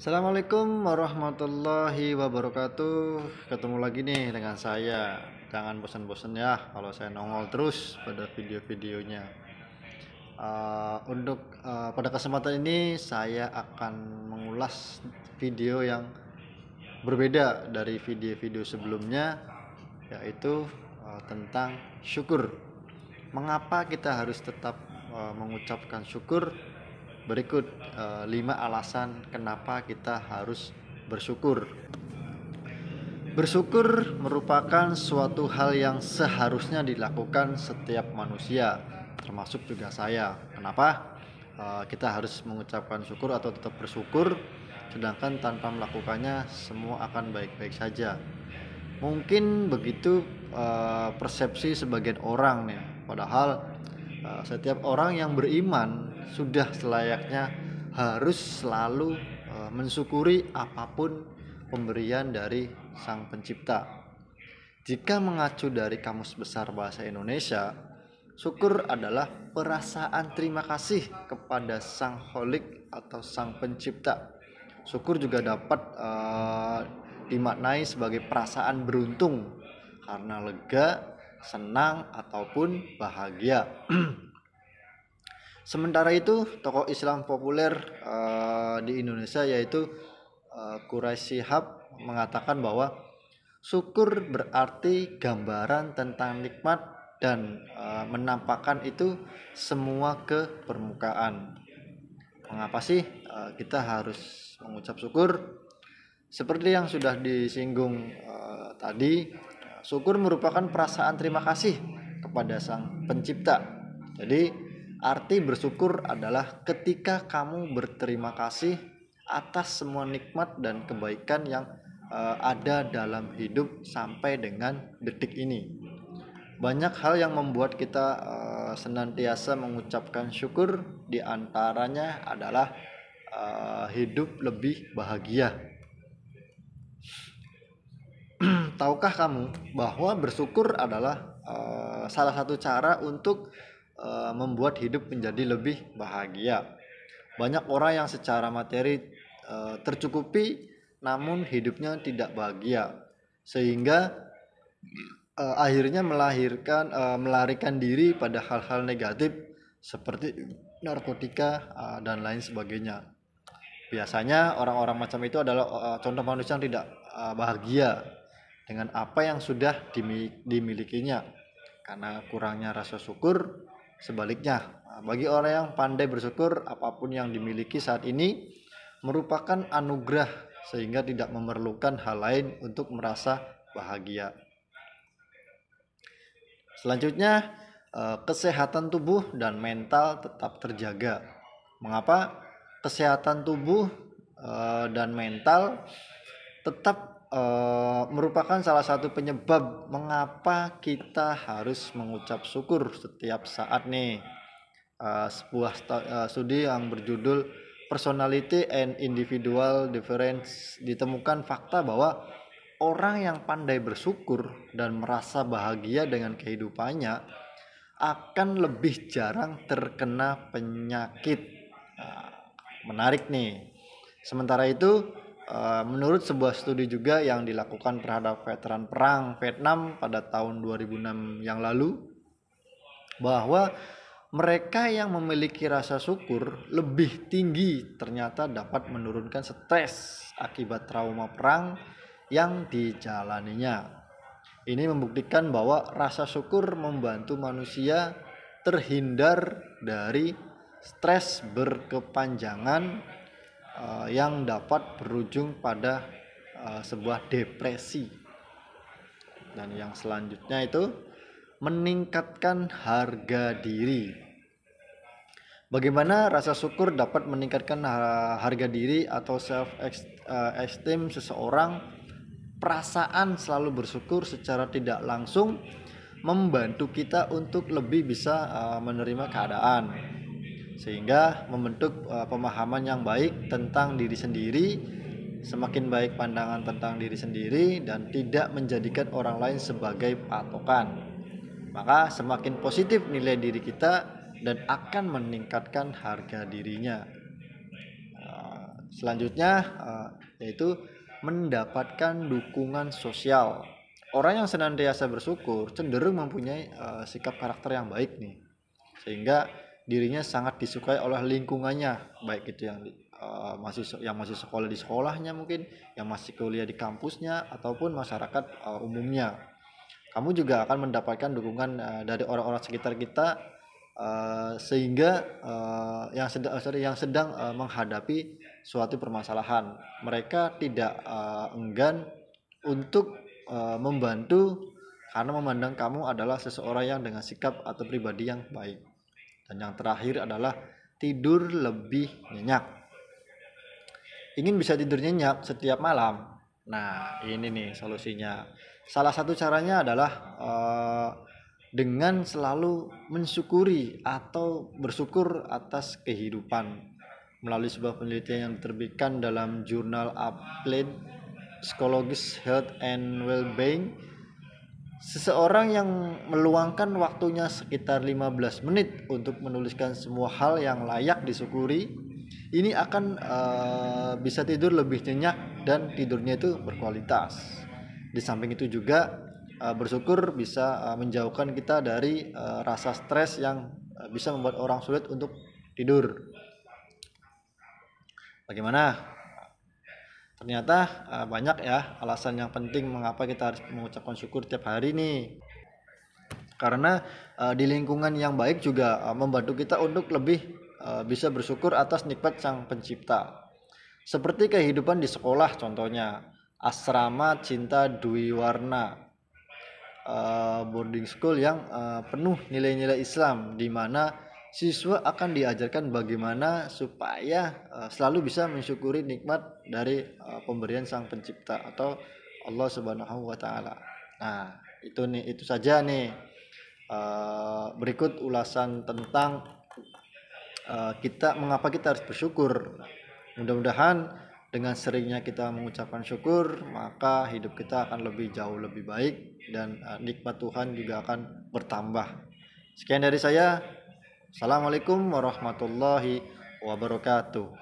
Assalamualaikum warahmatullahi wabarakatuh. Ketemu lagi nih dengan saya. Jangan bosan-bosan ya kalau saya nongol terus pada video-videonya. Pada kesempatan ini saya akan mengulas video yang berbeda dari video-video sebelumnya, yaitu tentang syukur. Mengapa kita harus tetap mengucapkan syukur? Berikut 5 alasan kenapa kita harus bersyukur. Bersyukur merupakan suatu hal yang seharusnya dilakukan setiap manusia, termasuk juga saya. Kenapa? Kita harus mengucapkan syukur atau tetap bersyukur, sedangkan tanpa melakukannya semua akan baik-baik saja. Mungkin begitu persepsi sebagian orang nih. Padahal setiap orang yang beriman sudah selayaknya harus selalu mensyukuri apapun pemberian dari Sang Pencipta. Jika mengacu dari Kamus Besar Bahasa Indonesia, syukur adalah perasaan terima kasih kepada Sang Kholik atau Sang Pencipta. Syukur juga dapat dimaknai sebagai perasaan beruntung karena lega, senang ataupun bahagia. Sementara itu, tokoh Islam populer di Indonesia yaitu Quraisy Shihab mengatakan bahwa syukur berarti gambaran tentang nikmat dan menampakkan itu semua ke permukaan. Mengapa sih kita harus mengucap syukur? Seperti yang sudah disinggung tadi, syukur merupakan perasaan terima kasih kepada Sang Pencipta. Jadi arti bersyukur adalah ketika kamu berterima kasih atas semua nikmat dan kebaikan yang ada dalam hidup sampai dengan detik ini. Banyak hal yang membuat kita senantiasa mengucapkan syukur, di antaranya adalah hidup lebih bahagia. Tahukah kamu bahwa bersyukur adalah salah satu cara untuk membuat hidup menjadi lebih bahagia. Banyak orang yang secara materi tercukupi namun hidupnya tidak bahagia, sehingga akhirnya melarikan diri pada hal-hal negatif seperti narkotika dan lain sebagainya. Biasanya orang-orang macam itu adalah contoh manusia yang tidak bahagia dengan apa yang sudah dimilikinya karena kurangnya rasa syukur. Sebaliknya, bagi orang yang pandai bersyukur, apapun yang dimiliki saat ini merupakan anugerah sehingga tidak memerlukan hal lain untuk merasa bahagia. Selanjutnya, kesehatan tubuh dan mental tetap terjaga. Mengapa? Kesehatan tubuh dan mental tetap merupakan salah satu penyebab mengapa kita harus mengucap syukur setiap saat nih. Sebuah studi yang berjudul Personality and Individual Difference ditemukan fakta bahwa orang yang pandai bersyukur dan merasa bahagia dengan kehidupannya akan lebih jarang terkena penyakit. Menarik nih. Sementara itu, menurut sebuah studi juga yang dilakukan terhadap veteran perang Vietnam pada tahun 2006 yang lalu, bahwa mereka yang memiliki rasa syukur lebih tinggi ternyata dapat menurunkan stres akibat trauma perang yang dijalaninya. Ini membuktikan bahwa rasa syukur membantu manusia terhindar dari stres berkepanjangan yang dapat berujung pada sebuah depresi. Dan yang selanjutnya itu meningkatkan harga diri. Bagaimana rasa syukur dapat meningkatkan harga diri atau self esteem seseorang? Perasaan selalu bersyukur secara tidak langsung membantu kita untuk lebih bisa menerima keadaan, sehingga membentuk pemahaman yang baik tentang diri sendiri, semakin baik pandangan tentang diri sendiri dan tidak menjadikan orang lain sebagai patokan. Maka semakin positif nilai diri kita dan akan meningkatkan harga dirinya. Selanjutnya yaitu mendapatkan dukungan sosial. Orang yang senantiasa bersyukur cenderung mempunyai sikap karakter yang baik nih, sehingga dirinya sangat disukai oleh lingkungannya, baik itu yang masih sekolah di sekolahnya, mungkin yang masih kuliah di kampusnya, ataupun masyarakat umumnya. Kamu juga akan mendapatkan dukungan dari orang-orang sekitar kita, sehingga yang sedang menghadapi suatu permasalahan, mereka tidak enggan untuk membantu karena memandang kamu adalah seseorang yang dengan sikap atau pribadi yang baik. Dan yang terakhir adalah tidur lebih nyenyak. Ingin bisa tidur nyenyak setiap malam? Nah, ini nih solusinya. Salah satu caranya adalah dengan selalu mensyukuri atau bersyukur atas kehidupan. Melalui sebuah penelitian yang diterbitkan dalam jurnal Applied Psychological Health and Well-being, seseorang yang meluangkan waktunya sekitar 15 menit untuk menuliskan semua hal yang layak disyukuri, ini akan bisa tidur lebih nyenyak dan tidurnya itu berkualitas. Di samping itu juga bersyukur bisa menjauhkan kita dari rasa stres yang bisa membuat orang sulit untuk tidur. Bagaimana? Ternyata banyak ya alasan yang penting mengapa kita harus mengucapkan syukur tiap hari nih. Karena di lingkungan yang baik juga membantu kita untuk lebih bisa bersyukur atas nikmat Sang Pencipta. Seperti kehidupan di sekolah contohnya, asrama cinta Dwi Warna, boarding school yang penuh nilai-nilai Islam, di mana siswa akan diajarkan bagaimana supaya selalu bisa mensyukuri nikmat dari pemberian Sang Pencipta atau Allah Subhanahu wa taala. Nah, itu saja nih. Berikut ulasan tentang mengapa kita harus bersyukur. Mudah-mudahan dengan seringnya kita mengucapkan syukur, maka hidup kita akan jauh lebih baik dan nikmat Tuhan juga akan bertambah. Sekian dari saya. Assalamualaikum warahmatullahi wabarakatuh.